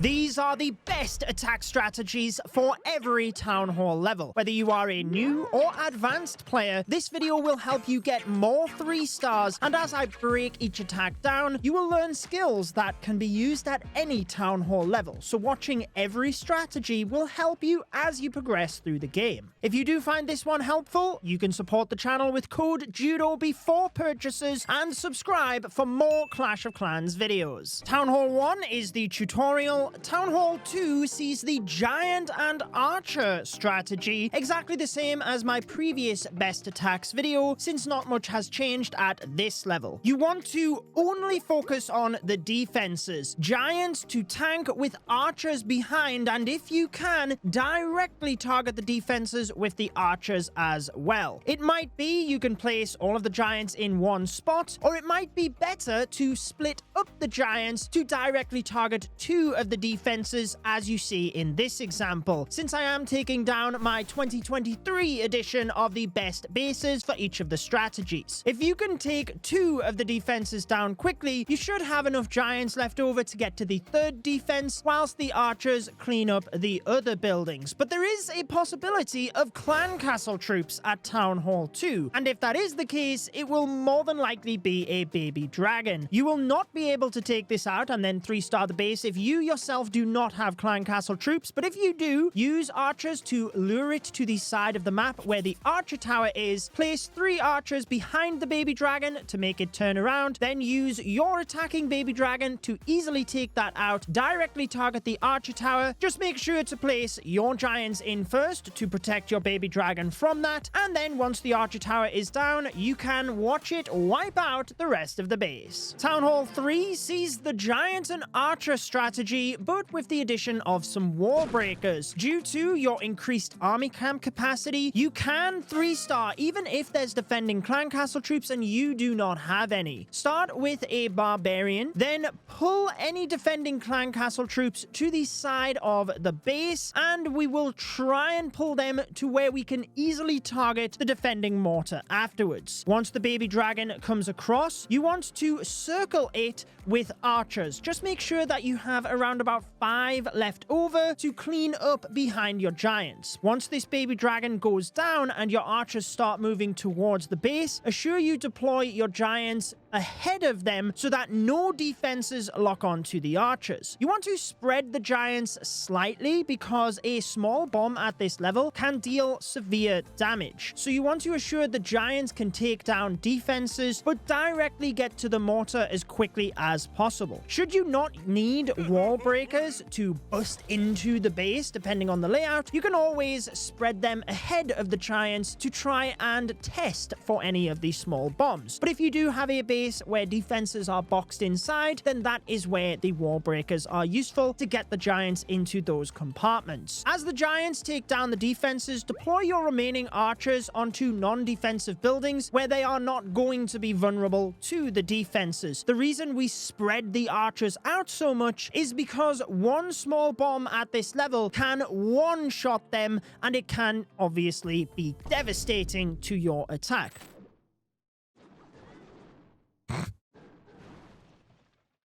These are the best attack strategies for every Town Hall level. Whether you are a new or advanced player, this video will help you get more 3 stars, and as I break each attack down, you will learn skills that can be used at any Town Hall level, so watching every strategy will help you as you progress through the game. If you do find this one helpful, you can support the channel with code JUDO before purchases and subscribe for more Clash of Clans videos. Town Hall 1 is the tutorial. Town Hall 2 sees the Giant and Archer strategy, exactly the same as my previous best attacks video, since not much has changed at this level. You want to only focus on the defenses. Giants to tank with archers behind, and if you can, directly target the defenses with the archers as well. It might be you can place all of the giants in one spot, or it might be better to split up the giants to directly target 2 of the defenses, as you see in this example, since I am taking down my 2023 edition of the best bases for each of the strategies. If you can take 2 of the defenses down quickly, you should have enough giants left over to get to the 3rd defense, whilst the archers clean up the other buildings. But there is a possibility of clan castle troops at Town Hall 2, and if that is the case, it will more than likely be a baby dragon. You will not be able to take this out and then 3-star the base if you yourself do not have clan castle troops, but if you do, use archers to lure it to the side of the map where the archer tower is, place 3 archers behind the baby dragon to make it turn around, then use your attacking baby dragon to easily take that out, directly target the archer tower. Just make sure to place your giants in first to protect your baby dragon from that, and then once the archer tower is down, you can watch it wipe out the rest of the base. Town Hall 3 sees the giant and archer strategy, but with the addition of some wall breakers. Due to your increased army camp capacity, you can 3-star even if there's defending clan castle troops and you do not have any. Start with a barbarian, then pull any defending clan castle troops to the side of the base, and we will try and pull them to where we can easily target the defending mortar afterwards. Once the baby dragon comes across, you want to circle it with archers. Just make sure that you have around about 5 left over to clean up behind your giants. Once this baby dragon goes down and your archers start moving towards the base, assure you deploy your giants ahead of them so that no defenses lock onto the archers. You want to spread the giants slightly because a small bomb at this level can deal severe damage. So you want to assure the giants can take down defenses but directly get to the mortar as quickly as possible. Should you not need wall breakers to bust into the base, depending on the layout, you can always spread them ahead of the giants to try and test for any of these small bombs. But if you do have a base where defenses are boxed inside, then that is where the wall breakers are useful to get the giants into those compartments. As the giants take down the defenses, deploy your remaining archers onto non-defensive buildings where they are not going to be vulnerable to the defenses. The reason we spread the archers out so much is because one small bomb at this level can one-shot them, and it can obviously be devastating to your attack.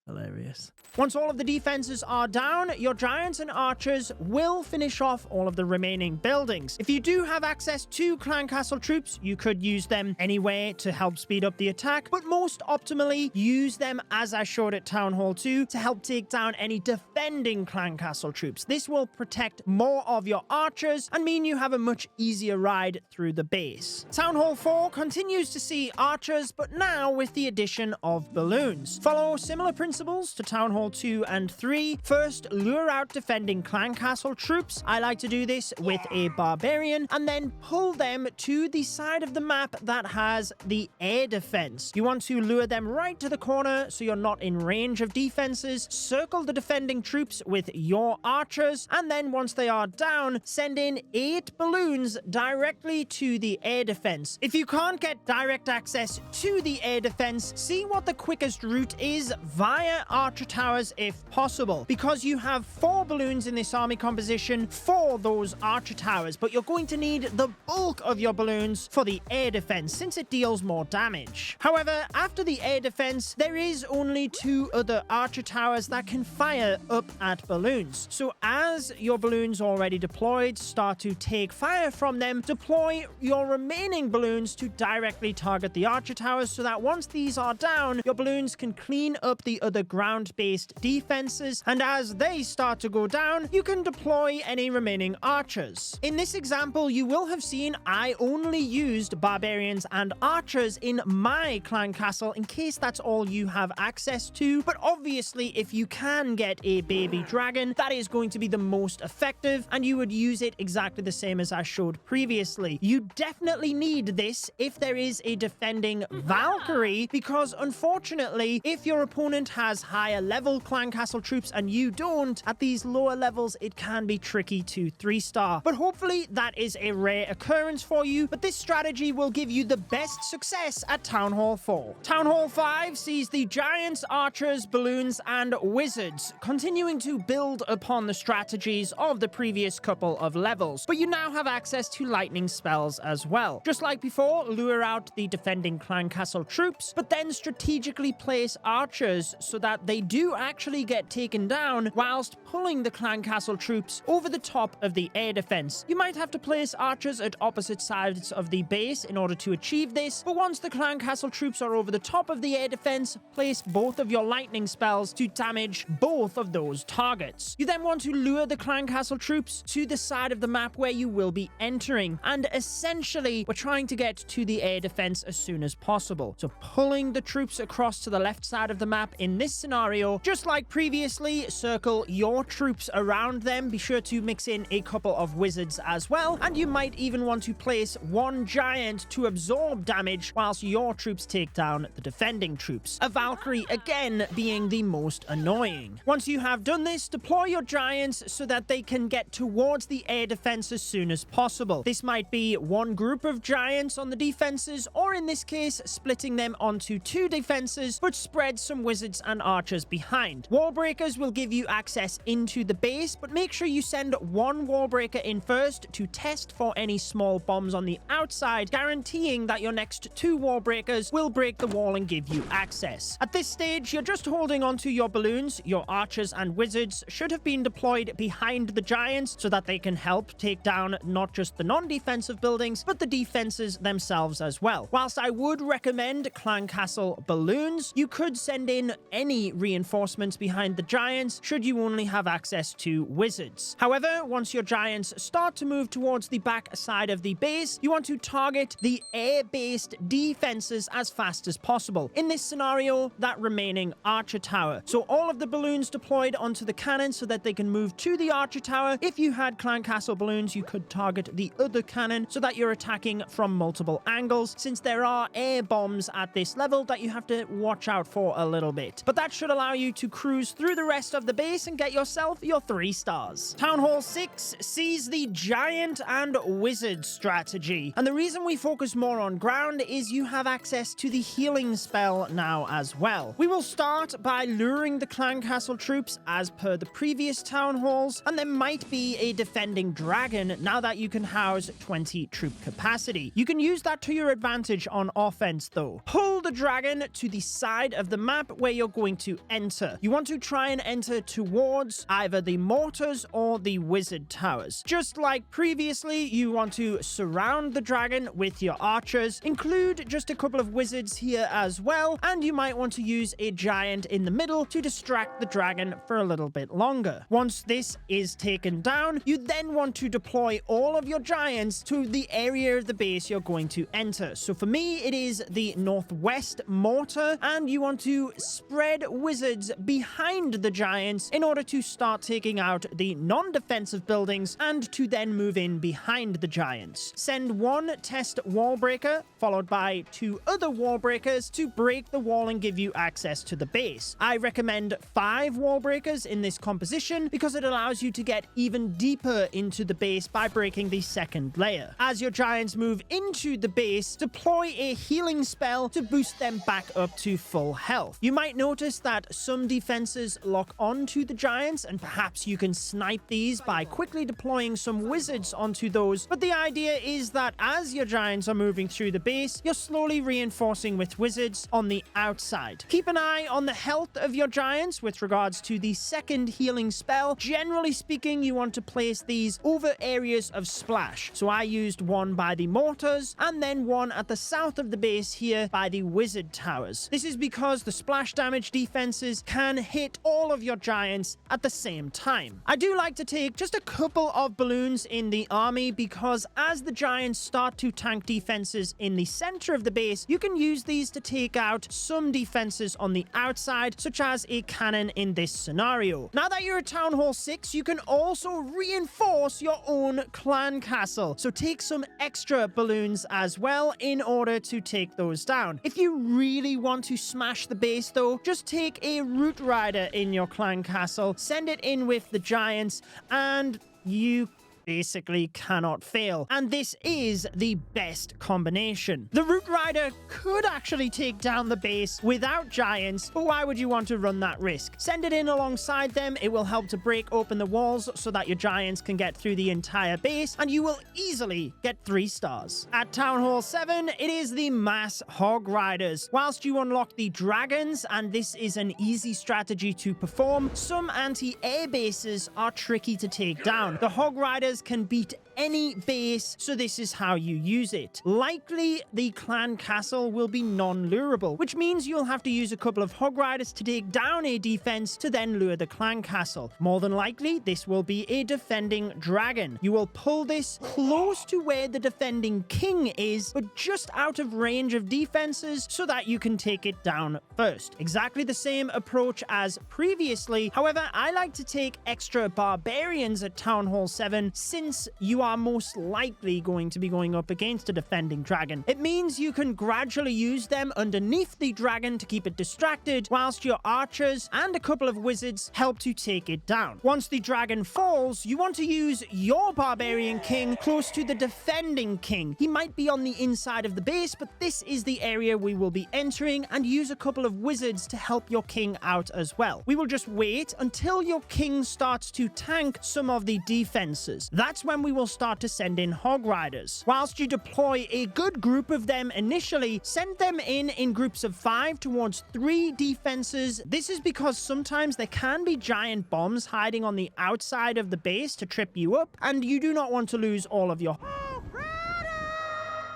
Hilarious. Once all of the defenses are down, your giants and archers will finish off all of the remaining buildings. If you do have access to clan castle troops, you could use them anyway to help speed up the attack, but most optimally, use them as I showed at Town Hall 2 to help take down any defending clan castle troops. This will protect more of your archers and mean you have a much easier ride through the base. Town Hall 4 continues to see archers, but now with the addition of balloons. Follow similar principles to Town Hall 2 and 3. First, lure out defending clan castle troops. I like to do this with a barbarian, and then pull them to the side of the map that has the air defense. You want to lure them right to the corner so you're not in range of defenses. Circle the defending troops with your archers, and then once they are down, send in 8 balloons directly to the air defense. If you can't get direct access to the air defense, see what the quickest route is via fire archer towers if possible. Because you have 4 balloons in this army composition for those archer towers, but you're going to need the bulk of your balloons for the air defense since it deals more damage. However, after the air defense, there is only 2 other archer towers that can fire up at balloons. So as your balloons already deployed start to take fire from them, deploy your remaining balloons to directly target the archer towers so that once these are down, your balloons can clean up the other ground-based defenses, and as they start to go down, you can deploy any remaining archers. In this example, you will have seen I only used barbarians and archers in my clan castle in case that's all you have access to, but obviously if you can get a baby dragon, that is going to be the most effective, and you would use it exactly the same as I showed previously. You definitely need this if there is a defending Valkyrie, because unfortunately, if your opponent has higher level clan castle troops and you don't, at these lower levels, it can be tricky to 3-star. But hopefully that is a rare occurrence for you, but this strategy will give you the best success at Town Hall 4. Town Hall 5 sees the giants, archers, balloons, and wizards continuing to build upon the strategies of the previous couple of levels, but you now have access to lightning spells as well. Just like before, lure out the defending clan castle troops, but then strategically place archers so that they do actually get taken down whilst pulling the clan castle troops over the top of the air defense. You might have to place archers at opposite sides of the base in order to achieve this, but once the clan castle troops are over the top of the air defense, place both of your lightning spells to damage both of those targets. You then want to lure the clan castle troops to the side of the map where you will be entering, and essentially we're trying to get to the air defense as soon as possible. So pulling the troops across to the left side of the map in this scenario, just like previously, circle your troops around them. Be sure to mix in a couple of wizards as well, and you might even want to place 1 giant to absorb damage whilst your troops take down the defending troops. A Valkyrie again being the most annoying. Once you have done this, deploy your giants so that they can get towards the air defense as soon as possible. This might be 1 group of giants on the defenses, or in this case, splitting them onto 2 defenses, but spread some wizards and archers behind. Wall breakers will give you access into the base, but make sure you send 1 wall breaker in first to test for any small bombs on the outside, guaranteeing that your next 2 wall breakers will break the wall and give you access. At this stage, you're just holding onto your balloons. Your archers and wizards should have been deployed behind the giants so that they can help take down not just the non-defensive buildings, but the defenses themselves as well. Whilst I would recommend clan castle balloons, you could send in any reinforcements behind the giants should you only have access to wizards. However, once your giants start to move towards the back side of the base, you want to target the air-based defenses as fast as possible. In this scenario, that remaining archer tower. So all of the balloons deployed onto the cannon so that they can move to the archer tower. If you had clan castle balloons, you could target the other cannon so that you're attacking from multiple angles, since there are air bombs at this level that you have to watch out for a little bit. But that should allow you to cruise through the rest of the base and get yourself your 3 stars. Town Hall 6 sees the giant and wizard strategy, and the reason we focus more on ground is you have access to the healing spell now as well. We will start by luring the clan castle troops as per the previous town halls, and there might be a defending dragon now that you can house 20 troop capacity. You can use that to your advantage on offense though. Pull the dragon to the side of the map where you're going to enter. You want to try and enter towards either the mortars or the wizard towers. Just like previously, you want to surround the dragon with your archers, include just a couple of wizards here as well, and you might want to use a giant in the middle to distract the dragon for a little bit longer. Once this is taken down, you then want to deploy all of your giants to the area of the base you're going to enter. So for me, it is the northwest mortar, and you want to spread wizards behind the giants in order to start taking out the non-defensive buildings and to then move in behind the giants. Send 1 test wall breaker followed by 2 other wall breakers to break the wall and give you access to the base. I recommend 5 wall breakers in this composition because it allows you to get even deeper into the base by breaking the second layer. As your giants move into the base, deploy a healing spell to boost them back up to full health. You might note notice that some defenses lock onto the giants, and perhaps you can snipe these by quickly deploying some wizards onto those. But the idea is that as your giants are moving through the base, you're slowly reinforcing with wizards on the outside. Keep an eye on the health of your giants with regards to the second healing spell. Generally speaking, you want to place these over areas of splash. So I used one by the mortars and then one at the south of the base here by the wizard towers. This is because the splash damage defenses can hit all of your giants at the same time. I do like to take just a couple of balloons in the army because as the giants start to tank defenses in the center of the base, you can use these to take out some defenses on the outside, such as a cannon in this scenario. Now that you're at Town Hall 6, you can also reinforce your own clan castle. So take some extra balloons as well in order to take those down. If you really want to smash the base though, just take a root rider in your clan castle, send it in with the giants, and you basically cannot fail. And this is the best combination. The Root Rider could actually take down the base without giants, but why would you want to run that risk? Send it in alongside them. It will help to break open the walls so that your giants can get through the entire base, and you will easily get 3 stars. At Town Hall 7, it is the mass Hog Riders. Whilst you unlock the dragons, and this is an easy strategy to perform, some anti-air bases are tricky to take down. The Hog Riders can beat any base, so this is how you use it. Likely, the clan castle will be non-lureable, which means you'll have to use a couple of Hog Riders to take down a defense to then lure the clan castle. More than likely, this will be a defending dragon. You will pull this close to where the defending king is, but just out of range of defenses so that you can take it down first. Exactly the same approach as previously. However, I like to take extra barbarians at Town Hall 7 since you are most likely going to be going up against a defending dragon. It means you can gradually use them underneath the dragon to keep it distracted, whilst your archers and a couple of wizards help to take it down. Once the dragon falls, you want to use your barbarian king close to the defending king. He might be on the inside of the base, but this is the area we will be entering, and use a couple of wizards to help your king out as well. We will just wait until your king starts to tank some of the defenses. That's when we will start to send in Hog Riders. Whilst you deploy a good group of them initially, send them in groups of 5 towards 3 defenses. This is because sometimes there can be giant bombs hiding on the outside of the base to trip you up, and you do not want to lose all of your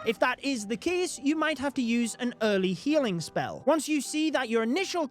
If that is the case, you might have to use an early healing spell. Once you see that your initial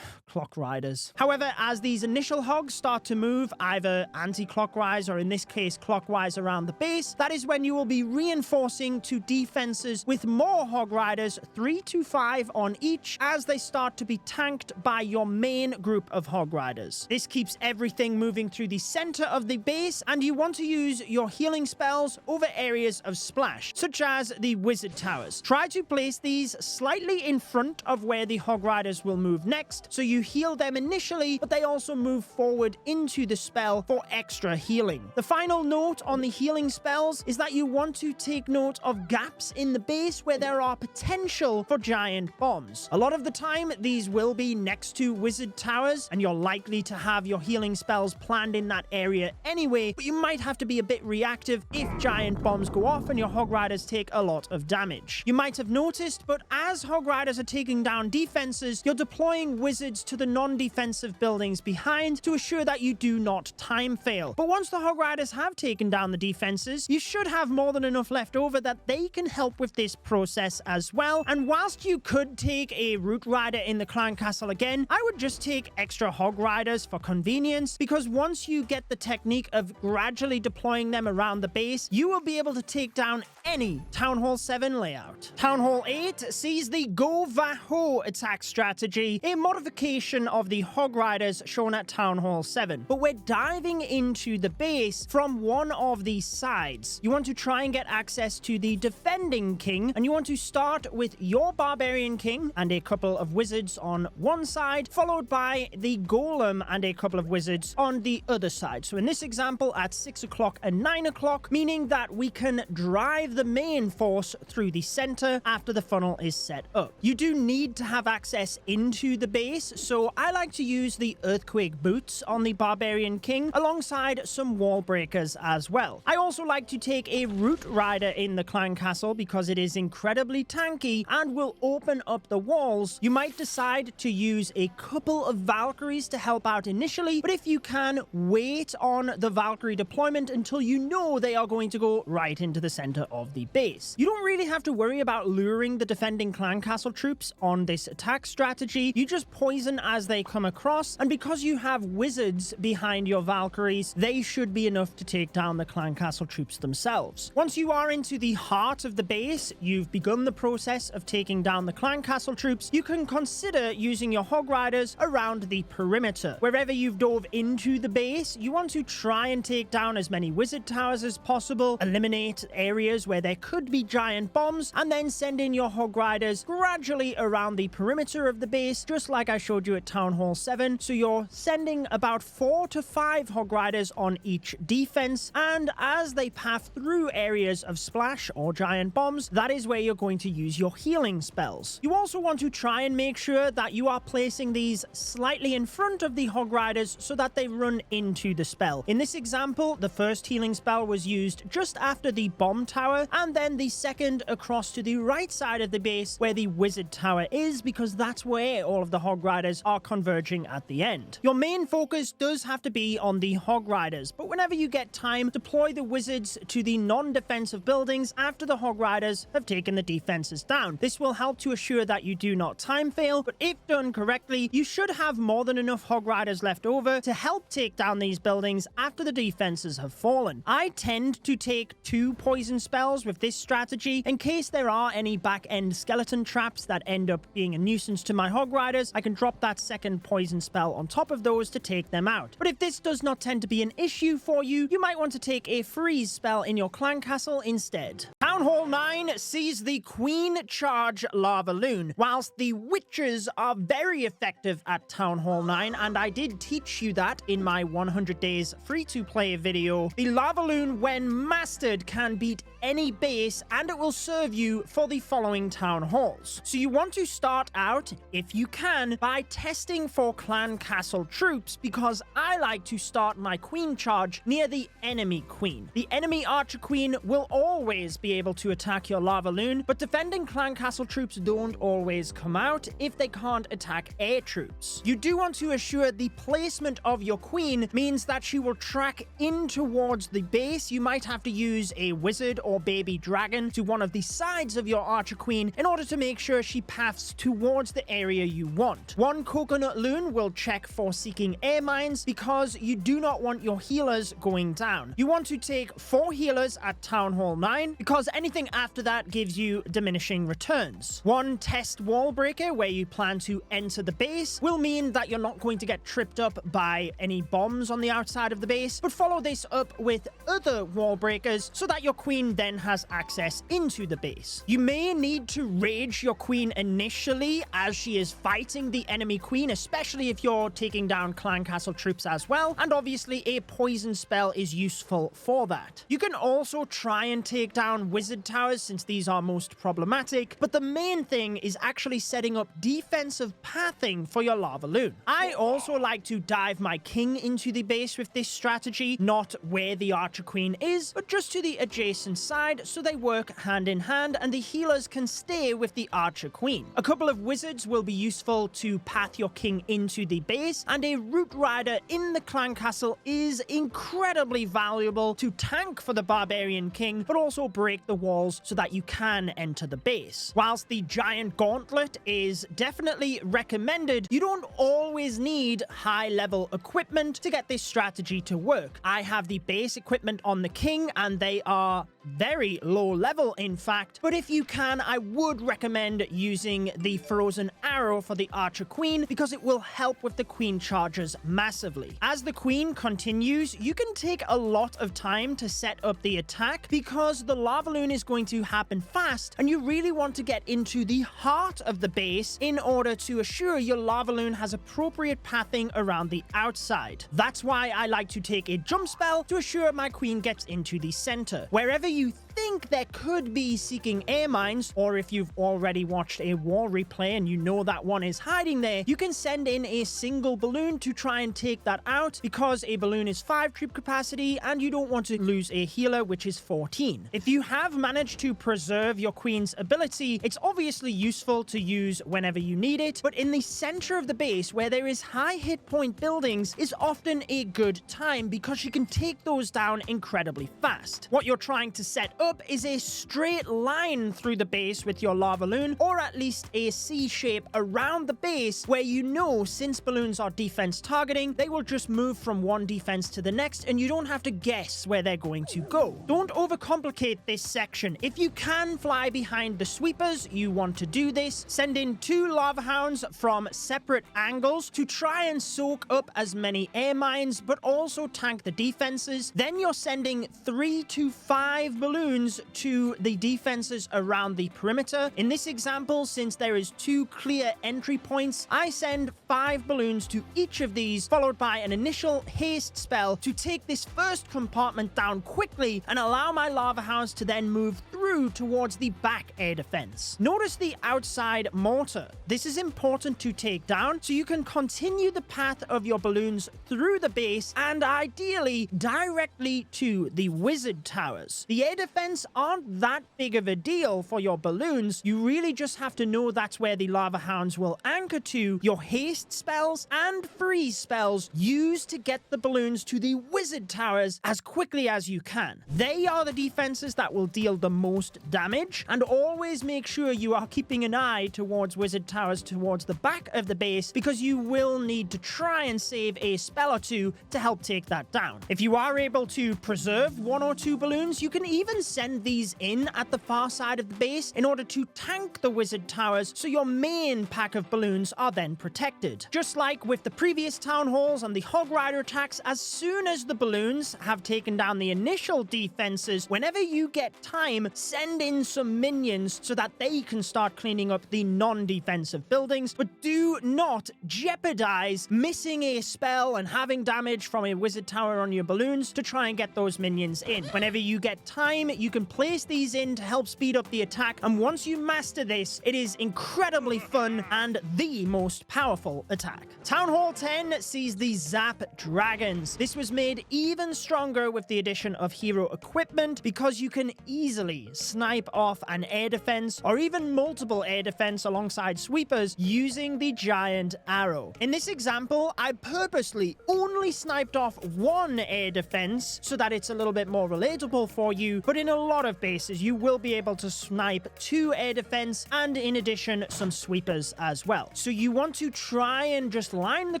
Clock Riders. However, as these initial hogs start to move either anti-clockwise or in this case clockwise around the base, that is when you will be reinforcing to defenses with more Hog Riders, 3 to 5 on each, as they start to be tanked by your main group of Hog Riders. This keeps everything moving through the center of the base, and you want to use your healing spells over areas of splash, such as the wizard towers. Try to place these slightly in front of where the Hog Riders will move next, so you heal them initially, but they also move forward into the spell for extra healing. The final note on the healing spells is that you want to take note of gaps in the base where there are potential for giant bombs. A lot of the time, these will be next to wizard towers, and you're likely to have your healing spells planned in that area anyway, but you might have to be a bit reactive if giant bombs go off and your Hog Riders take a lot of damage. You might have noticed, but as Hog Riders are taking down defenses, you're deploying wizards to the non-defensive buildings behind to assure that you do not time fail. But once the Hog Riders have taken down the defenses, you should have more than enough left over that they can help with this process as well. And whilst you could take a Root Rider in the clan castle again, I would just take extra Hog Riders for convenience, because once you get the technique of gradually deploying them around the base, you will be able to take down any Town Hall 7 layout. Town Hall 8 sees the Go Va Ho attack strategy, a modification location of the Hog Riders shown at Town Hall 7, but we're diving into the base from one of these sides. You want to try and get access to the defending king, and you want to start with your barbarian king and a couple of wizards on one side, followed by the golem and a couple of wizards on the other side. So in this example, at 6 o'clock and 9 o'clock, meaning that we can drive the main force through the center after the funnel is set up. You do need to have access into the base, so I like to use the earthquake boots on the barbarian king alongside some wall breakers as well. I also like to take a root rider in the clan castle because it is incredibly tanky and will open up the walls. You might decide to use a couple of Valkyries to help out initially, but if you can, wait on the Valkyrie deployment until you know they are going to go right into the center of the base. You don't really have to worry about luring the defending clan castle troops on this attack strategy. You just poison as they come across, and because you have wizards behind your Valkyries, they should be enough to take down the clan castle troops themselves. Once you are into the heart of the base, you've begun the process of taking down the clan castle troops, you can consider using your Hog Riders around the perimeter. Wherever you've dove into the base, you want to try and take down as many wizard towers as possible, eliminate areas where there could be giant bombs, and then send in your Hog Riders gradually around the perimeter of the base, just like I showed you at Town Hall 7. So you're sending about 4 to 5 Hog Riders on each defense, and as they path through areas of splash or giant bombs, that is where you're going to use your healing spells. You also want to try and make sure that you are placing these slightly in front of the Hog Riders so that they run into the spell. In this example, the first healing spell was used just after the bomb tower, and then the second across to the right side of the base where the wizard tower is, because that's where all of the Hog Riders are converging at the end. Your main focus does have to be on the Hog Riders, but whenever you get time, deploy the wizards to the non-defensive buildings after the Hog Riders have taken the defenses down. This will help to assure that you do not time fail, but if done correctly, you should have more than enough Hog Riders left over to help take down these buildings after the defenses have fallen. I tend to take 2 poison spells with this strategy in case there are any back-end skeleton traps that end up being a nuisance to my Hog Riders. I can drop that second poison spell on top of those to take them out. But if this does not tend to be an issue for you, you might want to take a freeze spell in your clan castle instead. Town Hall 9 sees the Queen charge LavaLoon. Whilst the witches are very effective at Town Hall 9, and I did teach you that in my 100 days free-to-play video, the LavaLoon, when mastered, can beat any base, and it will serve you for the following town halls. So you want to start out, if you can, by testing for clan castle troops, because I like to start my queen charge near the enemy queen. The enemy archer queen will always be able to attack your LavaLoon, but defending clan castle troops don't always come out if they can't attack air troops. You do want to assure the placement of your queen means that she will track in towards the base. You might have to use a wizard or baby dragon to one of the sides of your archer queen in order to make sure she paths towards the area you want. One coconut loon will check for seeking air mines because you do not want your healers going down. You want to take 4 healers at Town Hall 9 because anything after that gives you diminishing returns. One test wall breaker where you plan to enter the base will mean that you're not going to get tripped up by any bombs on the outside of the base, but follow this up with other wall breakers so that your queen then has access into the base. You may need to rage your queen initially as she is fighting the enemy queen, especially if you're taking down clan castle troops as well, and obviously a poison spell is useful for that. You can also try and take down wizard towers since these are most problematic, but the main thing is actually setting up defensive pathing for your LavaLoon. I also like to dive my king into the base with this strategy, not where the archer queen is, but just to the adjacent side so they work hand in hand and the healers can stay with the archer queen. A couple of wizards will be useful to path your king into the base, and a root rider in the clan castle is incredibly valuable to tank for the barbarian king, but also break the the walls so that you can enter the base. Whilst the giant gauntlet is definitely recommended, you don't always need high-level equipment to get this strategy to work. I have the base equipment on the king, and they are very low level, in fact, but if you can, I would recommend using the frozen arrow for the archer queen because it will help with the queen charges massively. As the queen continues, you can take a lot of time to set up the attack because the LavaLoon is going to happen fast, and you really want to get into the heart of the base in order to assure your LavaLoon has appropriate pathing around the outside. That's why I like to take a jump spell to assure my queen gets into the center. Wherever you think there could be seeking air mines, or if you've already watched a war replay and you know that one is hiding there, you can send in a single balloon to try and take that out because a balloon is 5 troop capacity and you don't want to lose a healer, which is 14. If you have managed to preserve your queen's ability, it's obviously useful to use whenever you need it, but in the center of the base where there is high hit point buildings is often a good time because you can take those down incredibly fast. What you're trying to set up is a straight line through the base with your LavaLoon, or at least a C shape around the base where you know, since balloons are defense targeting, they will just move from one defense to the next and you don't have to guess where they're going to go. Don't overcomplicate this section. If you can fly behind the sweepers, you want to do this. Send in 2 lava hounds from separate angles to try and soak up as many air mines, but also tank the defenses. Then you're sending 3 to 5 balloons to the defenses around the perimeter. In this example, since there is 2 clear entry points, I send 5 balloons to each of these, followed by an initial haste spell to take this first compartment down quickly and allow my lava hounds to then move through towards the back air defense. Notice the outside mortar. This is important to take down so you can continue the path of your balloons through the base and ideally directly to the wizard towers. The air defense aren't that big of a deal for your balloons. You really just have to know that's where the lava hounds will anchor to. Your haste spells and freeze spells used to get the balloons to the wizard towers as quickly as you can. They are the defenses that will deal the most damage, and always make sure you are keeping an eye towards wizard towers towards the back of the base because you will need to try and save a spell or 2 to help take that down. If you are able to preserve 1 or 2 balloons, you can even send these in at the far side of the base in order to tank the wizard towers so your main pack of balloons are then protected. Just like with the previous town halls and the Hog Rider attacks, as soon as the balloons have taken down the initial defenses, whenever you get time, send in some minions so that they can start cleaning up the non-defensive buildings, but do not jeopardize missing a spell and having damage from a wizard tower on your balloons to try and get those minions in. Whenever you get time, you can place these in to help speed up the attack, and once you master this, it is incredibly fun and the most powerful attack. Town Hall 10 sees the Zap Dragons. This was made even stronger with the addition of hero equipment because you can easily snipe off an air defense or even multiple air defense alongside sweepers using the giant arrow. In this example, I purposely only sniped off 1 air defense so that it's a little bit more relatable for you, but in a lot of bases you will be able to snipe 2 air defense and in addition some sweepers as well. So you want to try and just line the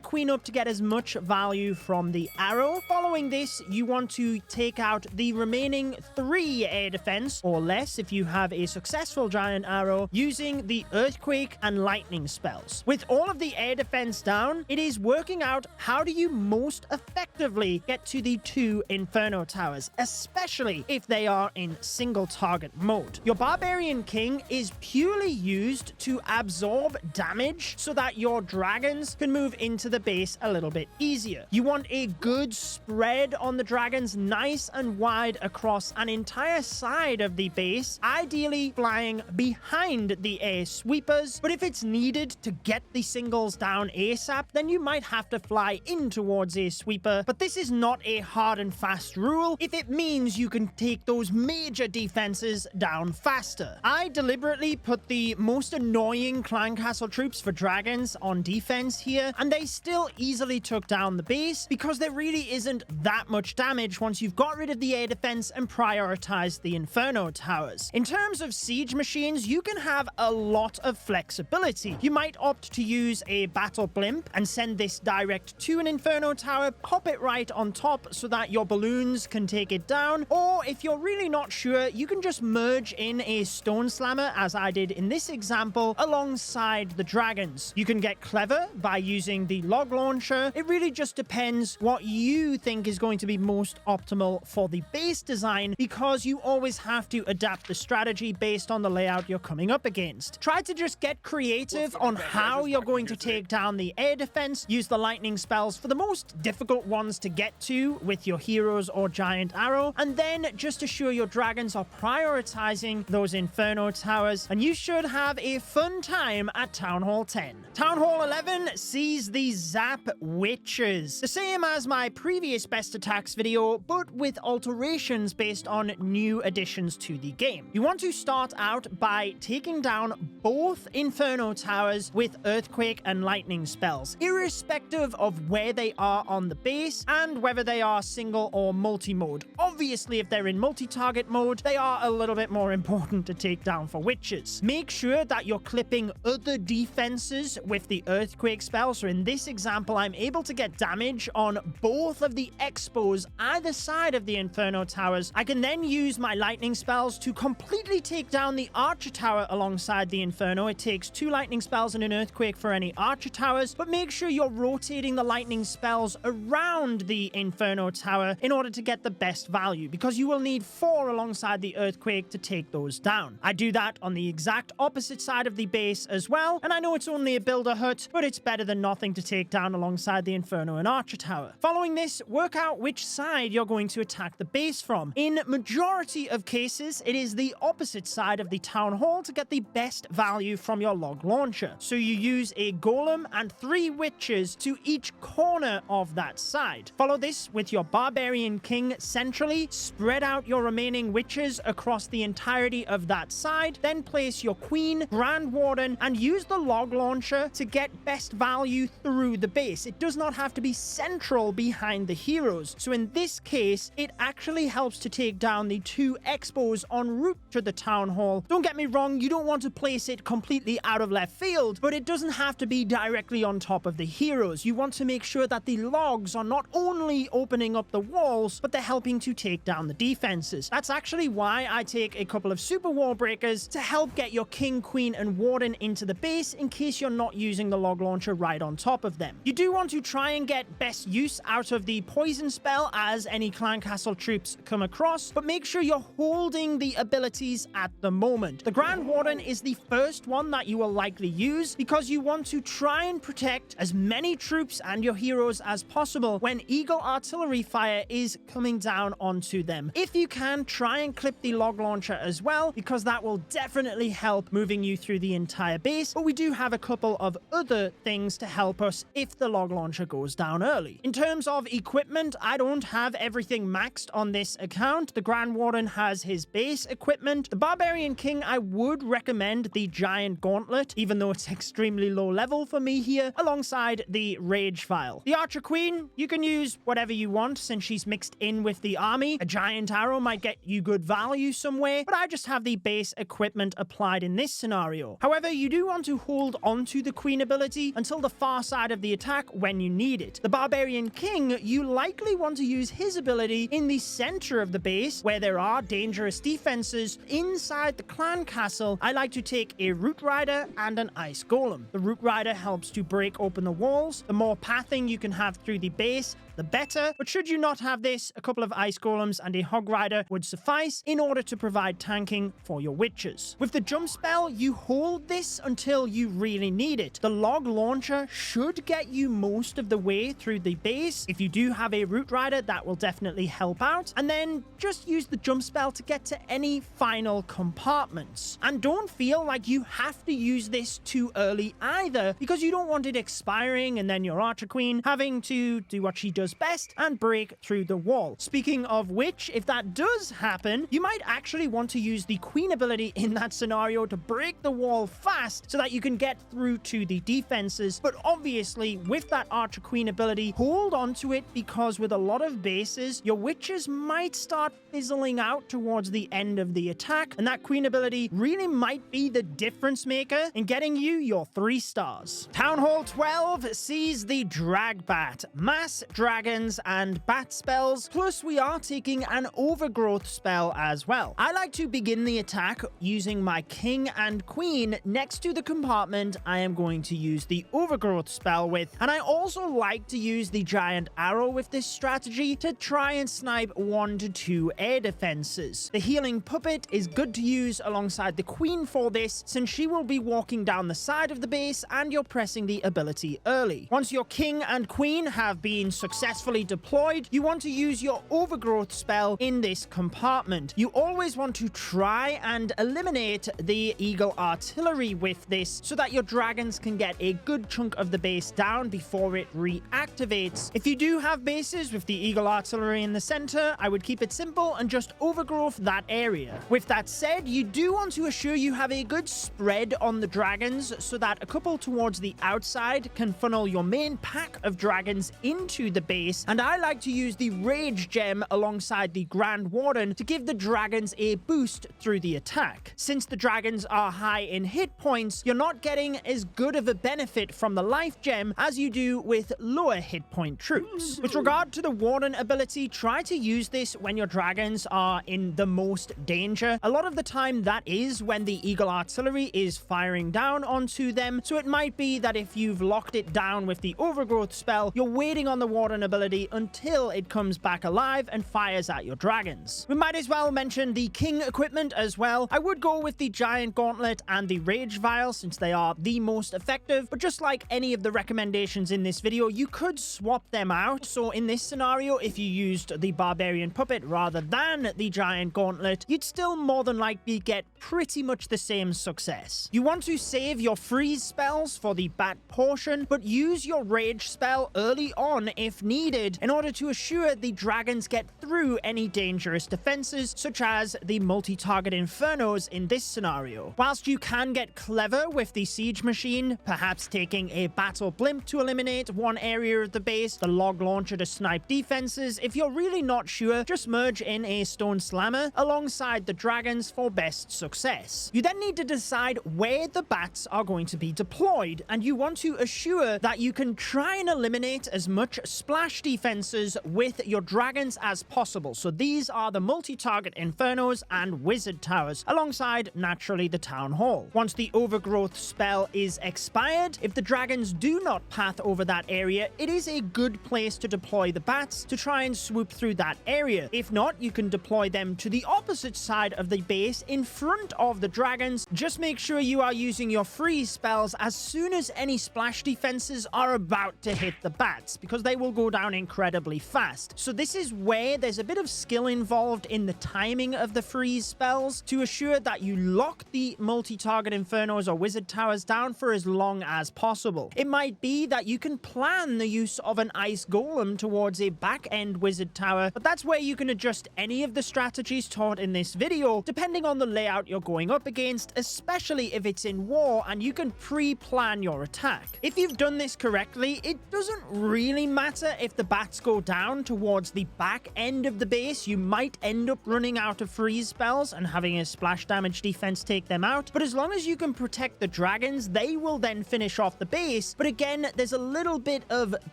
queen up to get as much value from the arrow. Following this, you want to take out the remaining 3 air defense or less if you have a successful giant arrow using the earthquake and lightning spells. With all of the air defense down, it is working out how do you most effectively get to the 2 inferno towers, especially if they are in single target mode. Your barbarian king is purely used to absorb damage so that your dragons can move into the base a little bit easier. You want a good spread on the dragons, nice and wide across an entire side of the base, ideally flying behind the air sweepers, but if it's needed to get the singles down ASAP, then you might have to fly in towards a sweeper, but this is not a hard and fast rule if it means you can take those major defenses down faster. I deliberately put the most annoying clan castle troops for dragons on defense here, and they still easily took down the base because there really isn't that much damage once you've got rid of the air defense and prioritized the Inferno towers. In terms of siege machines, you can have a lot of flexibility. You might opt to use a battle blimp and send this direct to an Inferno tower, pop it right on top so that your balloons can take it down, or if you're really not sure, you can just merge in a stone slammer, as I did in this example, alongside the dragons. You can get clever by using the log launcher. It really just depends what you think is going to be most optimal for the base design, because you always have to adapt the strategy based on the layout you're coming up against. Try to just get creative on how you're going to take down the air defense. Use the lightning spells for the most difficult ones to get to with your heroes or giant arrow, and then just assure your dragons are prioritizing those Inferno towers, and you should have a fun time at Town Hall 10. Town Hall 11 sees the Zap Witches. The same as my previous best attacks video, but with alterations based on new additions to the game. You want to start out by taking down both Inferno towers with Earthquake and Lightning spells, irrespective of where they are on the base and whether they are single or multi-mode. Obviously, if they're in multi-target mode, they are a little bit more important to take down for witches. Make sure that you're clipping other defenses with the Earthquake spell. So in this example, I'm able to get damage on both of the expos either side of the Inferno towers. I can then use my lightning spells to completely take down the Archer tower alongside the Inferno. It takes 2 lightning spells and an Earthquake for any Archer towers, but make sure you're rotating the lightning spells around the Inferno tower in order to get the best value, because you will need 4 alongside the Earthquake to take those down. I do that on the exact opposite side of the base as well, and I know it's only a builder hut, but it's better than nothing to take down alongside the Inferno and Archer tower. Following this, work out which side you're going to attack the base from. In majority of cases, it is the opposite side of the town hall to get the best value from your log launcher. So you use a golem and 3 witches to each corner of that side. Follow this with your barbarian king centrally, spread out your remaining witches across the entirety of that side, then place your queen, grand warden, and use the log launcher to get best value through the base. It does not have to be central behind the heroes. So in this case, it actually helps to take down the 2 expos en route to the town hall. Don't get me wrong, you don't want to place it completely out of left field, but it doesn't have to be directly on top of the heroes. You want to make sure that the logs are not only opening up the walls, but they're helping to take down the defenses. That's actually why I take a couple of super wall breakers to help get your king, queen, and warden into the base in case you're not using the log launcher right on top of them. You do want to try and get best use out of the poison spell as any clan castle troops come across, but make sure you're holding the abilities at the moment. The Grand Warden is the first one that you will likely use because you want to try and protect as many troops and your heroes as possible when Eagle artillery fire is coming down onto them. If you can, try and clip the log launcher as well, because that will definitely help moving you through the entire base, but we do have a couple of other things to help us if the log launcher goes down early. In terms of equipment, I don't have everything maxed on this account. The Grand Warden has his base equipment. The Barbarian King, I would recommend the Giant Gauntlet, even though it's extremely low level for me here, alongside the Rage File. The Archer Queen, you can use whatever you want since she's mixed in with the army. A Giant Arrow might get you good value somewhere, but I just have the base equipment applied in this scenario. However, you do want to hold onto the Queen ability until the far side of the attack when you need it. The Barbarian King, you likely want to use his ability in the center of the base where there are dangerous defenses. Inside the clan castle, I like to take a Root Rider and an Ice Golem. The Root Rider helps to break open the walls. The more pathing you can have through the base, the better. But should you not have this, a couple of Ice Golems and a Hog Rider would suffice in order to provide tanking for your witches. With the jump spell, you hold this until you really need it. The log launcher should get you most of the way through the base. If you do have a Root Rider, that will definitely help out. And then just use the jump spell to get to any final compartments. And don't feel like you have to use this too early either, because you don't want it expiring and then your Archer Queen having to do what she does does best and break through the wall. Speaking of which, if that does happen, you might actually want to use the queen ability in that scenario to break the wall fast so that you can get through to the defenses. But obviously, with that archer queen ability, hold on to it, because with a lot of bases, your witches might start fizzling out towards the end of the attack, and that queen ability really might be the difference maker in getting you your 3 stars. Town Hall 12 sees the Drag Bat, mass dragons and bat spells, plus we are taking an overgrowth spell as well. I like to begin the attack using my king and queen next to the compartment I am going to use the overgrowth spell with, and I also like to use the giant arrow with this strategy to try and snipe 1 to 2 air defenses. The healing puppet is good to use alongside the queen for this, since she will be walking down the side of the base and you're pressing the ability early. Once your king and queen have been successfully deployed, you want to use your overgrowth spell in this compartment. You always want to try and eliminate the eagle artillery with this so that your dragons can get a good chunk of the base down before it reactivates. If you do have bases with the eagle artillery in the center, I would keep it simple and just overgrowth that area. With that said, you do want to assure you have a good spread on the dragons so that a couple towards the outside can funnel your main pack of dragons into the base, and I like to use the rage gem alongside the Grand Warden to give the dragons a boost through the attack. Since the dragons are high in hit points, you're not getting as good of a benefit from the life gem as you do with lower hit point troops. With regard to the Warden ability, try to use this when your dragons are in the most danger. A lot of the time that is when the eagle artillery is firing down onto them, so it might be that if you've locked it down with the overgrowth spell, you're waiting on the Warden ability until it comes back alive and fires at your dragons. We might as well mention the king equipment as well. I would go with the giant gauntlet and the rage vial since they are the most effective, but just like any of the recommendations in this video, you could swap them out. So in this scenario, if you used the barbarian puppet rather than the giant gauntlet, you'd still more than likely get pretty much the same success. You want to save your freeze spells for the bat portion, but use your rage spell early on if needed in order to assure the dragons get through any dangerous defenses, such as the multi-target infernos in this scenario. Whilst you can get clever with the siege machine, perhaps taking a battle blimp to eliminate one area of the base, the log launcher to snipe defenses, if you're really not sure, just merge in a stone slammer alongside the dragons for best success. You then need to decide where the bats are going to be deployed, and you want to assure that you can try and eliminate as much splash defenses with your dragons as possible. So these are the multi-target infernos and wizard towers, alongside naturally the town hall. Once the overgrowth spell is expired, if the dragons do not path over that area, it is a good place to deploy the bats to try and swoop through that area. If not, you can deploy them to the opposite side of the base in front of the dragons. Just make sure you are using your freeze spells as soon as any splash defenses are about to hit the bats, because they will go down incredibly fast. So this is where there's a bit of skill involved in the timing of the freeze spells to assure that you lock the multi-target infernos or wizard towers down for as long as possible. It might be that you can plan the use of an ice golem towards a back-end wizard tower, but that's where you can adjust any of the strategies taught in this video depending on the layout you're going up against, especially if it's in war and you can pre-plan your attack. If you've done this correctly, it doesn't really matter if the bats go down towards the back end of the base. You might end up running out of freeze spells and having a splash damage defense take them out, but as long as you can protect the dragons, they will then finish off the base. But again, there's a little bit of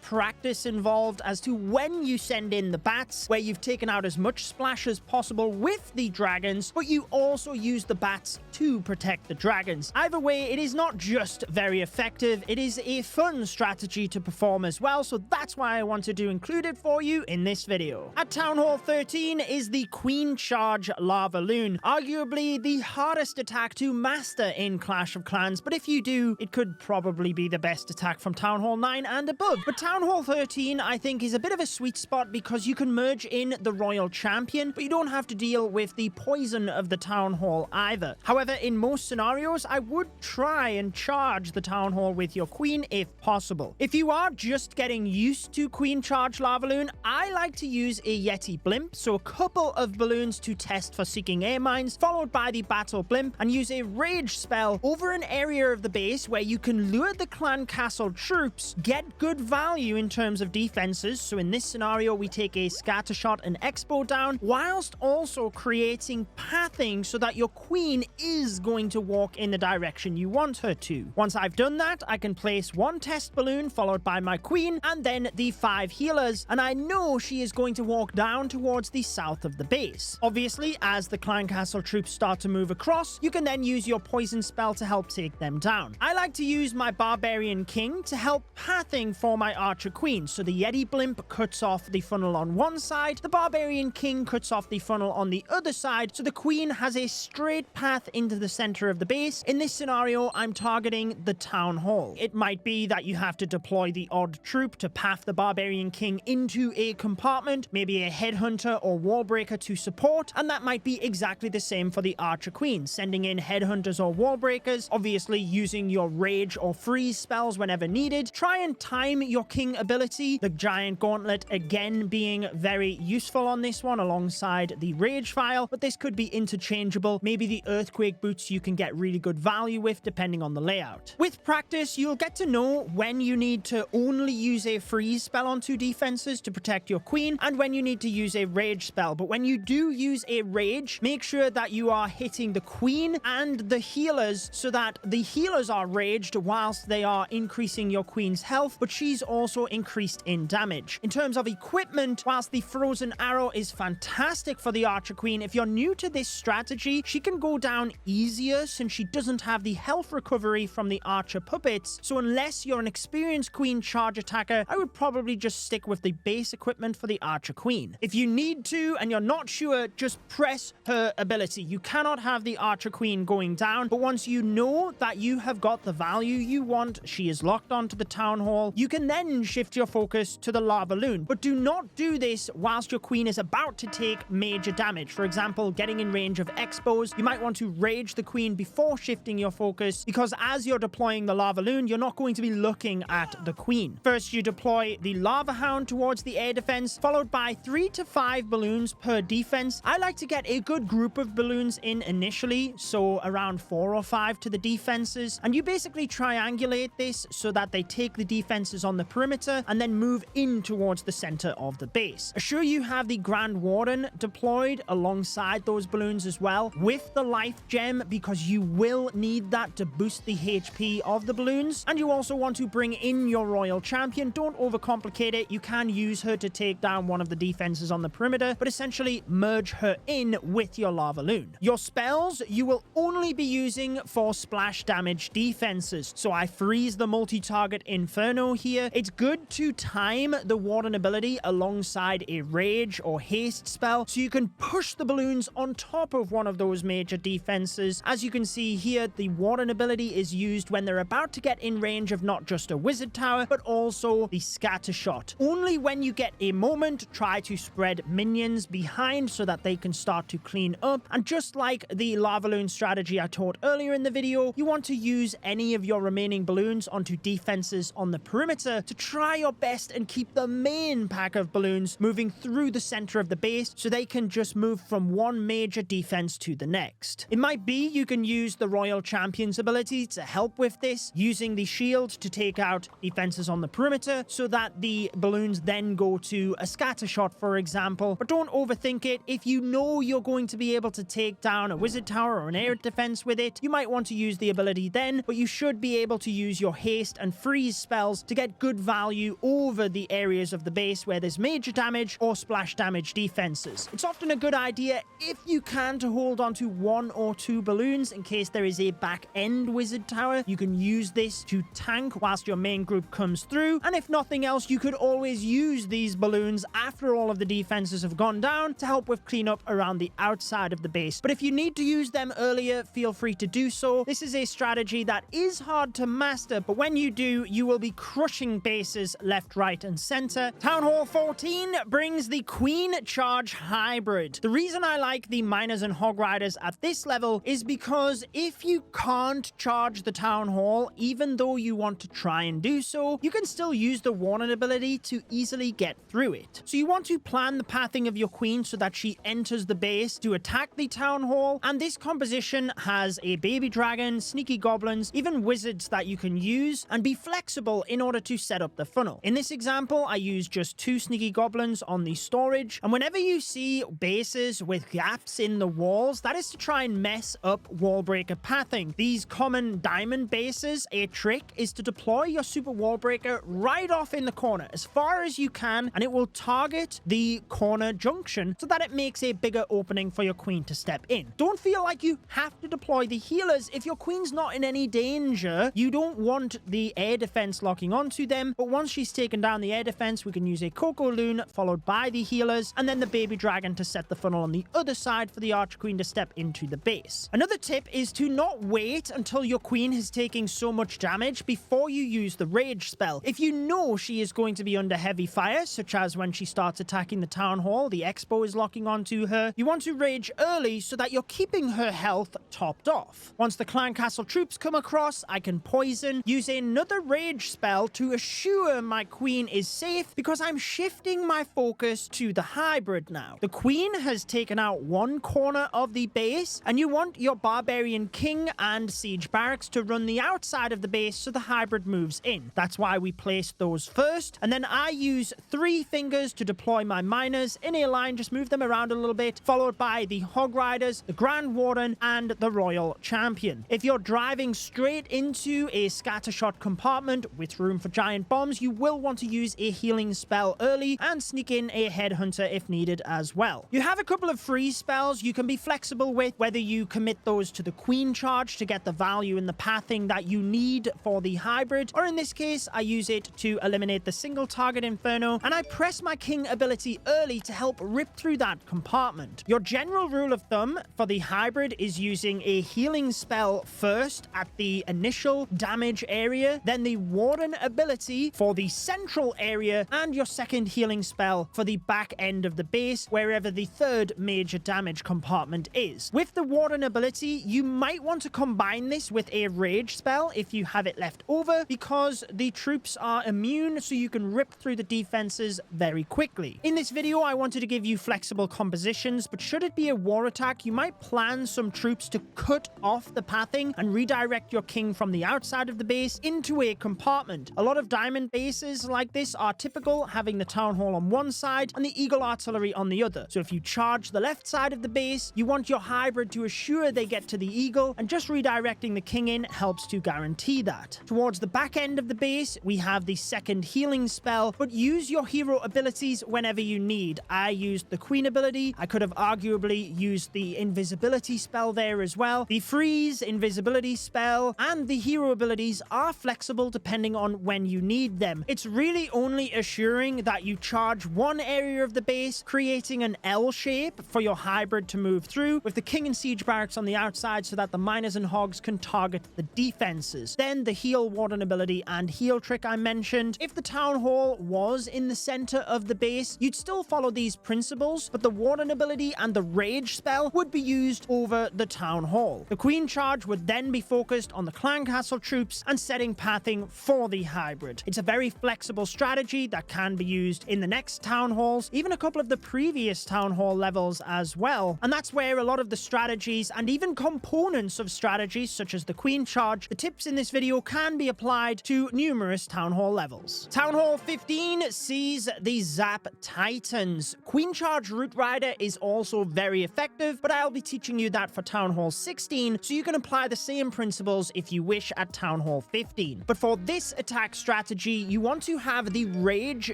practice involved as to when you send in the bats, where you've taken out as much splash as possible with the dragons, but you also use the bats to protect the dragons. Either way, it is not just very effective, it is a fun strategy to perform as well, so that's why I wanted to include it for you in this video. At Town Hall 13 is the Queen Charge LavaLoon, arguably the hardest attack to master in Clash of Clans, but if you do, it could probably be the best attack from Town Hall 9 and above. But Town Hall 13, I think, is a bit of a sweet spot because you can merge in the Royal Champion, but you don't have to deal with the poison of the Town Hall either. However, in most scenarios, I would try and charge the Town Hall with your Queen if possible. If you are just getting used to queen charge LavaLoon, I like to use a Yeti blimp, so a couple of balloons to test for seeking air mines, followed by the battle blimp, and use a rage spell over an area of the base where you can lure the clan castle troops, get good value in terms of defenses. So in this scenario, we take a scatter shot and expo down, whilst also creating pathing so that your queen is going to walk in the direction you want her to. Once I've done that, I can place one test balloon followed by my queen and then the 5 healers, and I know she is going to walk down towards the south of the base. Obviously, as the clan castle troops start to move across, you can then use your poison spell to help take them down. I like to use my barbarian king to help pathing for my archer queen. So the Yeti blimp cuts off the funnel on one side, the barbarian king cuts off the funnel on the other side, so the queen has a straight path into the center of the base. In this scenario, I'm targeting the town hall. It might be that you have to deploy the odd troop to path the barbarian king into a compartment, maybe a headhunter or wall breaker to support, and that might be exactly the same for the archer queen, sending in headhunters or wall breakers, obviously using your rage or freeze spells whenever needed. Try and time your king ability, the giant gauntlet again being very useful on this one alongside the rage file, but this could be interchangeable. Maybe the earthquake boots you can get really good value with depending on the layout. With practice, you'll get to know when you need to only use a freeze spell on 2 defenses to protect your queen and when you need to use a rage spell. But when you do use a rage, make sure that you are hitting the queen and the healers so that the healers are raged whilst they are increasing your queen's health, but she's also increased in damage. In terms of equipment, whilst the frozen arrow is fantastic for the archer queen, if you're new to this strategy, she can go down easier since she doesn't have the health recovery from the archer puppets. So unless you're an experienced queen charge attacker, I would probably just stick with the base equipment for the archer queen. If you need to and you're not sure, just press her ability. You cannot have the archer queen going down, but once you know that you have got the value you want, she is locked onto the town hall, you can then shift your focus to the LavaLoon. But do not do this whilst your queen is about to take major damage. For example, getting in range of expos, you might want to rage the queen before shifting your focus, because as you're deploying the LavaLoon, you're not going to be looking at the queen. First, you deploy the Lava Hound towards the air defense, followed by 3 to 5 balloons per defense. I like to get a good group of balloons in initially, so around 4 or 5 to the defenses, and you basically triangulate this so that they take the defenses on the perimeter and then move in towards the center of the base. Assure you have the Grand Warden deployed alongside those balloons as well with the life gem, because you will need that to boost the HP of the balloons. And you also want to bring in your royal champion. Don't overcomplicate it. You can use her to take down one of the defenses on the perimeter, but essentially merge her in with your LavaLoon. Your spells you will only be using for splash damage defenses. So I freeze the multi-target Inferno here. It's good to time the Warden ability alongside a rage or haste spell so you can push the balloons on top of one of those major defenses. As you can see here, the Warden ability is used when they're about to get in range of not just a wizard tower, but also the scatter shot. Only when you get a moment, try to spread minions behind so that they can start to clean up. And just like the LavaLoon strategy I taught earlier in the video, you want to use any of your remaining balloons onto defenses on the perimeter to try your best and keep the main pack of balloons moving through the center of the base so they can just move from one major defense to the next. It might be you can use the Royal Champion's ability to help with this, using the shield to take out defenses on the perimeter so that the balloons then go to a scatter shot, for example. But don't overthink it. If you know you're going to be able to take down a wizard tower or an air defense with it, you might want to use the ability then, but you should be able to use your haste and freeze spells to get good value over the areas of the base where there's major damage or splash damage defenses. It's often a good idea, if you can, to hold on to 1 or 2 balloons in case there is a back end wizard tower. You can use this to tank whilst your main group comes through, and if nothing else, you could always use these balloons after all of the defenses have gone down to help with cleanup around the outside of the base. But if you need to use them earlier, feel free to do so. This is a strategy that is hard to master, but when you do, you will be crushing bases left, right, and center. Town Hall 14 brings the Queen Charge Hybrid. The reason I like the Miners and Hog Riders at this level is because if you can't charge the Town Hall, even though you want to try and do so, you can still use the Warden ability ability to easily get through it. So you want to plan the pathing of your queen so that she enters the base to attack the town hall, and this composition has a baby dragon, sneaky goblins, even wizards that you can use, and be flexible in order to set up the funnel. In this example, I used just 2 sneaky goblins on the storage, and whenever you see bases with gaps in the walls, that is to try and mess up wall breaker pathing. These common diamond bases, a trick is to deploy your super wall breaker right off in the corner as far as you can, and it will target the corner junction so that it makes a bigger opening for your queen to step in. Don't feel like you have to deploy the healers if your queen's not in any danger. You don't want the air defense locking onto them, but once she's taken down the air defense, we can use a LavaLoon followed by the healers, and then the baby dragon to set the funnel on the other side for the archqueen to step into the base. Another tip is to not wait until your queen is taking so much damage before you use the rage spell. If you know she is going to be under heavy fire, such as when she starts attacking the town hall, the expo is locking onto her, you want to rage early so that you're keeping her health topped off. Once the clan castle troops come across, I can poison, use another rage spell to assure my queen is safe because I'm shifting my focus to the hybrid now. The queen has taken out one corner of the base, and you want your barbarian king and siege barracks to run the outside of the base so the hybrid moves in. That's why we placed those first, and then I use 3 fingers to deploy my miners in a line, just move them around a little bit, followed by the Hog Riders, the Grand Warden, and the Royal Champion. If you're driving straight into a scattershot compartment with room for giant bombs, you will want to use a healing spell early and sneak in a headhunter if needed as well. You have a couple of free spells you can be flexible with, whether you commit those to the queen charge to get the value in the pathing that you need for the hybrid, or in this case, I use it to eliminate the single target inferno, and I press my king ability early to help rip through that compartment. Your general rule of thumb for the hybrid is using a healing spell first at the initial damage area, then the warden ability for the central area, and your second healing spell for the back end of the base, wherever the third major damage compartment is. With the warden ability, you might want to combine this with a rage spell if you have it left over, because the troops are immune, so you can rip through the defenses very quickly. In this video, I wanted to give you flexible compositions, but should it be a war attack, you might plan some troops to cut off the pathing and redirect your king from the outside of the base into a compartment. A lot of diamond bases like this are typical, having the town hall on one side and the eagle artillery on the other. So if you charge the left side of the base, you want your hybrid to assure they get to the eagle, and just redirecting the king in helps to guarantee that. Towards the back end of the base, we have the second healing spell, but use your hero abilities whenever you need. I used the queen ability. I could have arguably used the invisibility spell there as well. The freeze, invisibility spell, and the hero abilities are flexible depending on when you need them. It's really only assuring that you charge one area of the base, creating an L shape for your hybrid to move through, with the king and siege barracks on the outside so that the miners and hogs can target the defenses. Then the heal warden ability and heal trick I mentioned. If the town hall was in the center of the base, you'd still follow these principles, but the warden ability and the rage spell would be used over the town hall. The queen charge would then be focused on the clan castle troops and setting pathing for the hybrid. It's a very flexible strategy that can be used in the next town halls, even a couple of the previous town hall levels as well. And that's where a lot of the strategies and even components of strategies such as the queen charge, the tips in this video can be applied to numerous town hall levels. Town hall 15 sees the Zap Titans. Queen charge root rider is also very effective, but I'll be teaching you that for town hall 16, so you can apply the same principles if you wish at town hall 15. But for this attack strategy, you want to have the rage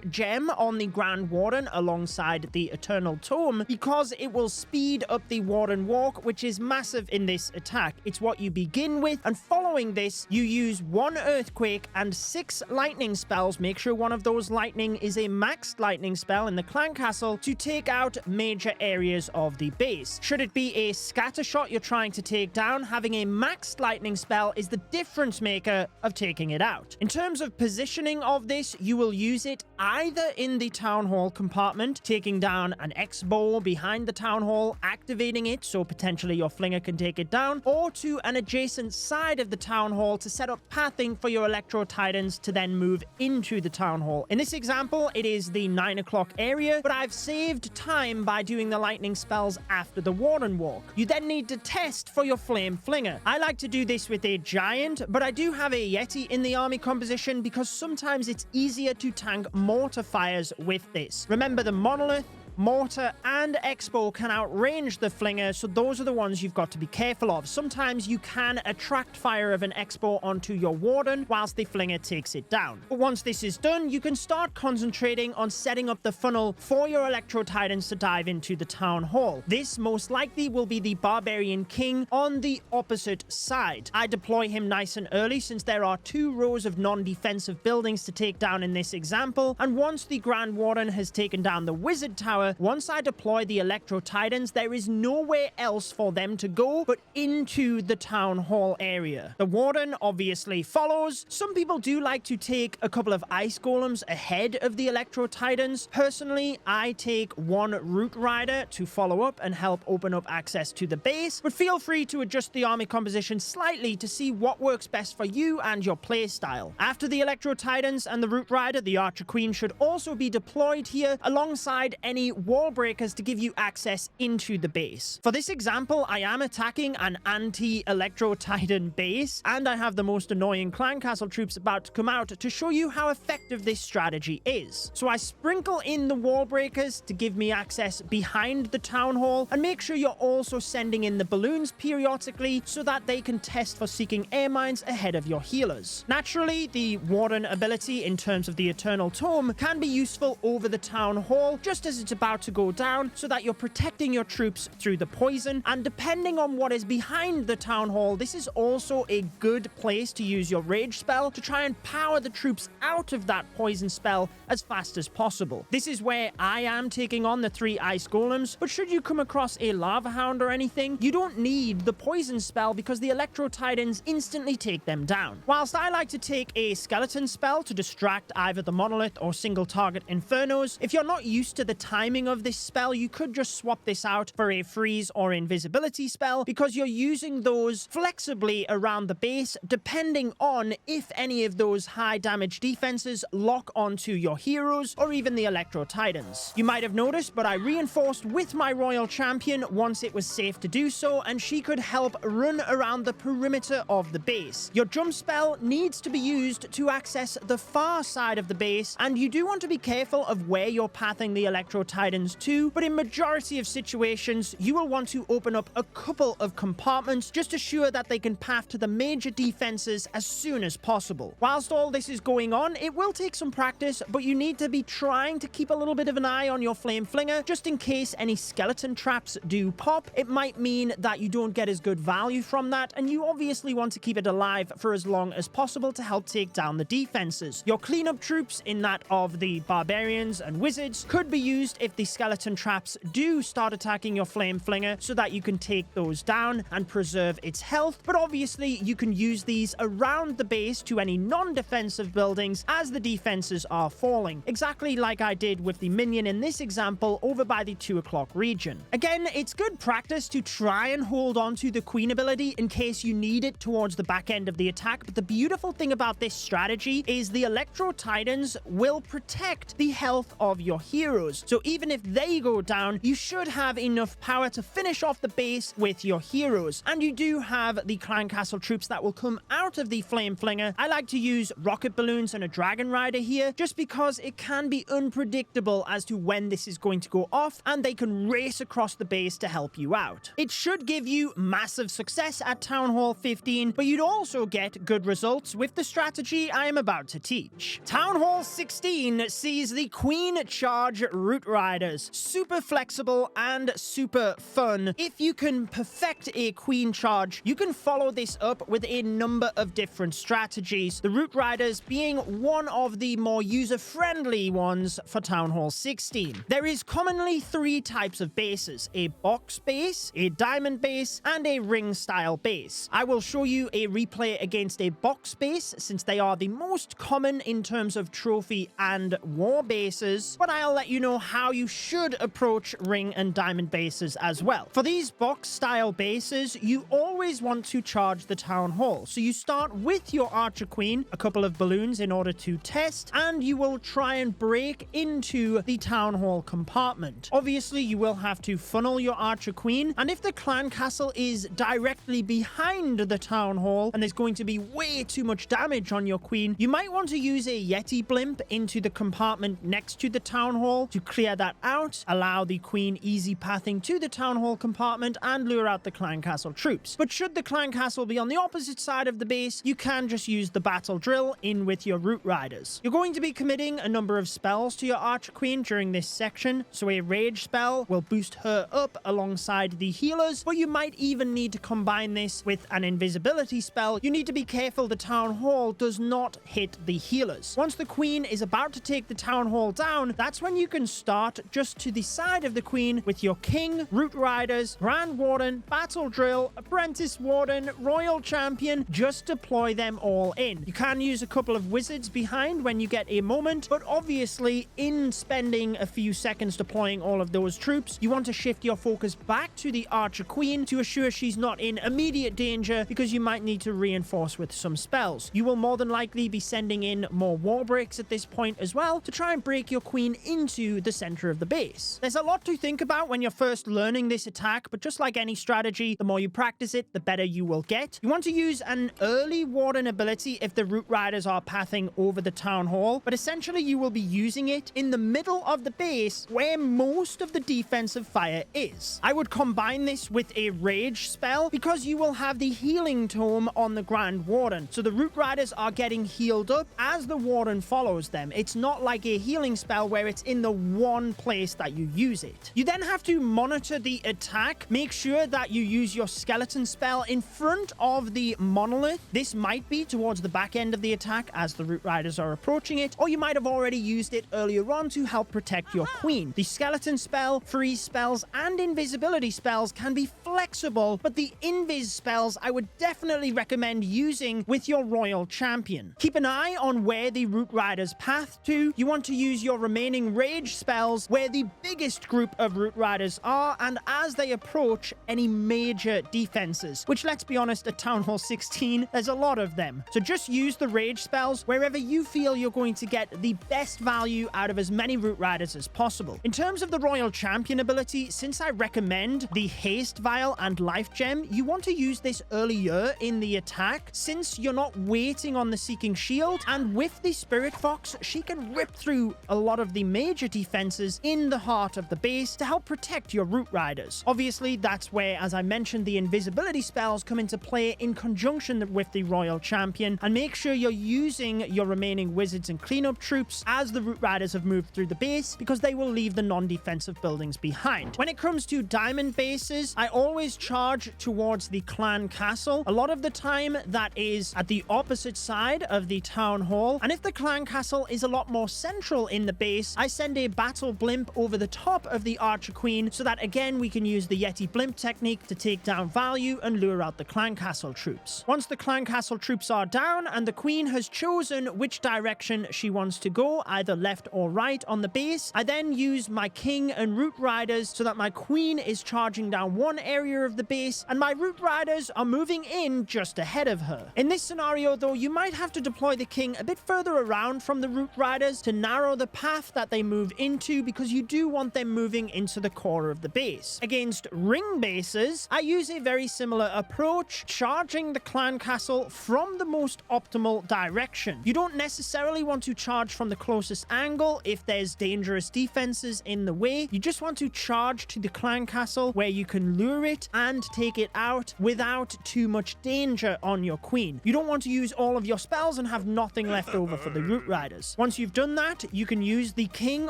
gem on the Grand Warden alongside the Eternal Tome, because it will speed up the Warden walk, which is massive in this attack. It's what you begin with, and following this, you use 1 earthquake and 6 lightning spells. Make sure one of those lightning is a maxed lightning spell in the clan castle to take out major areas of the base. Should it be a scatter shot you're trying to take down, having a maxed lightning spell is the difference maker of taking it out. In terms of positioning of this, you will use it either in the town hall compartment, taking down an X-bow behind the town hall, activating it so potentially your flinger can take it down, or to an adjacent side of the town hall to set up pathing for your electro titans to then move into the town town hall. In this example, it is the 9 o'clock area, but I've saved time by doing the lightning spells after the Warden Walk. You then need to test for your Flame Flinger. I like to do this with a Giant, but I do have a Yeti in the army composition because sometimes it's easier to tank mortar fires with this. Remember, the Monolith, Mortar, and Expo can outrange the Flinger, so those are the ones you've got to be careful of. Sometimes you can attract fire of an Expo onto your Warden whilst the Flinger takes it down. But once this is done, you can start concentrating on setting up the funnel for your Electro Titans to dive into the Town Hall. This most likely will be the Barbarian King on the opposite side. I deploy him nice and early since there are 2 rows of non-defensive buildings to take down in this example, and once the Grand Warden has taken down the Wizard Tower, once I deploy the Electro Titans, there is nowhere else for them to go but into the Town Hall area. The Warden obviously follows. Some people do like to take a couple of Ice Golems ahead of the Electro Titans. Personally, I take 1 Root Rider to follow up and help open up access to the base, but feel free to adjust the army composition slightly to see what works best for you and your playstyle. After the Electro Titans and the Root Rider, the Archer Queen should also be deployed here alongside any wall breakers to give you access into the base. For this example, I am attacking an anti-Electro Titan base, and I have the most annoying clan castle troops about to come out to show you how effective this strategy is. So I sprinkle in the wall breakers to give me access behind the town hall, and make sure you're also sending in the balloons periodically so that they can test for seeking air mines ahead of your healers. Naturally, the Warden ability in terms of the Eternal Tome can be useful over the town hall just as it's about to go down, so that you're protecting your troops through the poison. And depending on what is behind the town hall, this is also a good place to use your rage spell to try and power the troops out of that poison spell as fast as possible. This is where I am taking on the 3 ice golems, but should you come across a lava hound or anything, you don't need the poison spell because the Electro Titans instantly take them down. Whilst I like to take a skeleton spell to distract either the monolith or single target infernos, if you're not used to the timing of this spell, you could just swap this out for a freeze or invisibility spell because you're using those flexibly around the base depending on if any of those high damage defenses lock onto your heroes or even the Electro Titans. You might have noticed, but I reinforced with my Royal Champion once it was safe to do so, and she could help run around the perimeter of the base. Your jump spell needs to be used to access the far side of the base, and you do want to be careful of where you're pathing the Electro Titans to, but in majority of situations, you will want to open up a couple of compartments just to ensure that they can path to the major defenses as soon as possible. Whilst all this is going on, it will take some practice, but you need to be trying to keep a little bit of an eye on your Flame Flinger just in case any skeleton traps do pop. It might mean that you don't get as good value from that, and you obviously want to keep it alive for as long as possible to help take down the defenses. Your cleanup troops in that of the barbarians and wizards could be used if the skeleton traps do start attacking your Flame Flinger so that you can take those down and preserve its health, but obviously you can use these around the base to any non-defensive buildings as the defenses are falling, exactly like I did with the minion in this example over by the 2 o'clock region. Again, it's good practice to try and hold on to the queen ability in case you need it towards the back end of the attack, but the beautiful thing about this strategy is the Electro Titans will protect the health of your heroes, so even if they go down, you should have enough power to finish off the base with your heroes. And you do have the clan castle troops that will come out of the Flame Flinger. I like to use rocket balloons and a dragon rider here just because it can be unpredictable as to when this is going to go off, and they can race across the base to help you out. It should give you massive success at Town Hall 15, but you'd also get good results with the strategy I am about to teach. Town Hall 16 sees the Queen Charge Root Riders. Super flexible and super fun. If you can perfect a Queen Charge, you can follow this up with a number of different strategies, the Root Riders being one of the more user-friendly ones for Town Hall 16. There is commonly 3 types of bases: a box base, a diamond base, and a ring-style base. I will show you a replay against a box base since they are the most common in terms of trophy and war bases, but I'll let you know how you should approach ring and diamond bases as well. For these box style bases, you always want to charge the town hall. So you start with your archer queen, a couple of balloons in order to test, and you will try and break into the town hall compartment. Obviously, you will have to funnel your archer queen, and if the clan castle is directly behind the town hall and there's going to be way too much damage on your queen, you might want to use a Yeti blimp into the compartment next to the town hall to clear that out, allow the queen easy pathing to the town hall compartment, and lure out the clan castle troops. But should the clan castle be on the opposite side of the base, you can just use the battle drill in with your root riders. You're going to be committing a number of spells to your archer queen during this section, so a rage spell will boost her up alongside the healers, but you might even need to combine this with an invisibility spell. You need to be careful the town hall does not hit the healers. Once the queen is about to take the town hall down, that's when you can start just to the side of the queen with your king, root riders, grand warden, battle drill, apprentice warden, royal champion. Just deploy them all in. You can use a couple of wizards behind when you get a moment, but obviously in spending a few seconds deploying all of those troops, you want to shift your focus back to the archer queen to assure she's not in immediate danger, because you might need to reinforce with some spells. You will more than likely be sending in more war breaks at this point as well to try and break your queen into the center of the base. There's a lot to think about when you're first learning this attack, but just like any strategy, the more you practice it, the better you will get. You want to use an early warden ability if the root riders are pathing over the town hall, but essentially you will be using it in the middle of the base where most of the defensive fire is. I would combine this with a rage spell because you will have the healing tome on the grand warden, so the root riders are getting healed up as the warden follows them. It's not like a healing spell where it's in the one place that you use it. You then have to monitor the attack. Make sure that you use your skeleton spell in front of the monolith. This might be towards the back end of the attack as the root riders are approaching it, or you might have already used it earlier on to help protect your queen. The skeleton spell, freeze spells, and invisibility spells can be flexible, but the invis spells I would definitely recommend using with your royal champion. Keep an eye on where the root riders path to. You want to use your remaining rage spells where the biggest group of root riders are, and as they approach any major defenses, which, let's be honest, at Town Hall 16 there's a lot of them. So just use the rage spells wherever you feel you're going to get the best value out of as many root riders as possible. In terms of the royal champion ability, since I recommend the haste vial and life gem, you want to use this earlier in the attack since you're not waiting on the seeking shield, and with the spirit fox she can rip through a lot of the major defenses in the heart of the base to help protect your root riders. Obviously that's where, as I mentioned, the invisibility spells come into play in conjunction with the royal champion, and make sure you're using your remaining wizards and cleanup troops as the root riders have moved through the base, because they will leave the non-defensive buildings behind. When it comes to diamond bases, I always charge towards the clan castle. A lot of the time that is at the opposite side of the town hall, and if the clan castle is a lot more central in the base, I send a battle blimp over the top of the archer queen so that again we can use the Yeti blimp technique to take down value and lure out the clan castle troops. Once the clan castle troops are down and the queen has chosen which direction she wants to go, either left or right on the base, I then use my king and root riders so that my queen is charging down one area of the base and my root riders are moving in just ahead of her. In this scenario though, you might have to deploy the king a bit further around from the root riders to narrow the path that they move into, because you do want them moving into the core of the base. Against ring bases, I use a very similar approach, charging the clan castle from the most optimal direction. You don't necessarily want to charge from the closest angle if there's dangerous defenses in the way. You just want to charge to the clan castle where you can lure it and take it out without too much danger on your queen. You don't want to use all of your spells and have nothing left over for the root riders. Once you've done that, you can use the king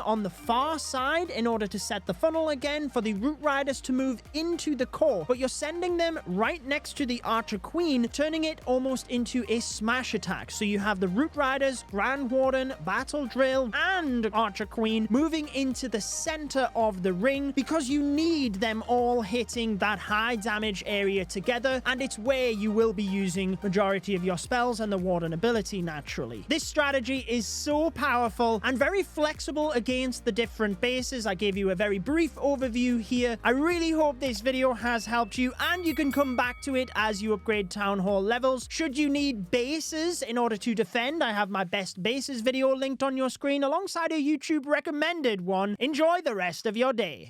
on the far side in order to set the funnel again for the root riders to move into the core, but you're sending them right next to the archer queen, turning it almost into a smash attack. So you have the root riders, grand warden, battle drill, and archer queen moving into the center of the ring, because you need them all hitting that high damage area together, and it's where you will be using majority of your spells and the warden ability naturally. This strategy is so powerful and very flexible against the different different bases. I gave you a very brief overview here. I really hope this video has helped you, and you can come back to it as you upgrade Town Hall levels. Should you need bases in order to defend, I have my best bases video linked on your screen alongside a YouTube recommended one. Enjoy the rest of your day.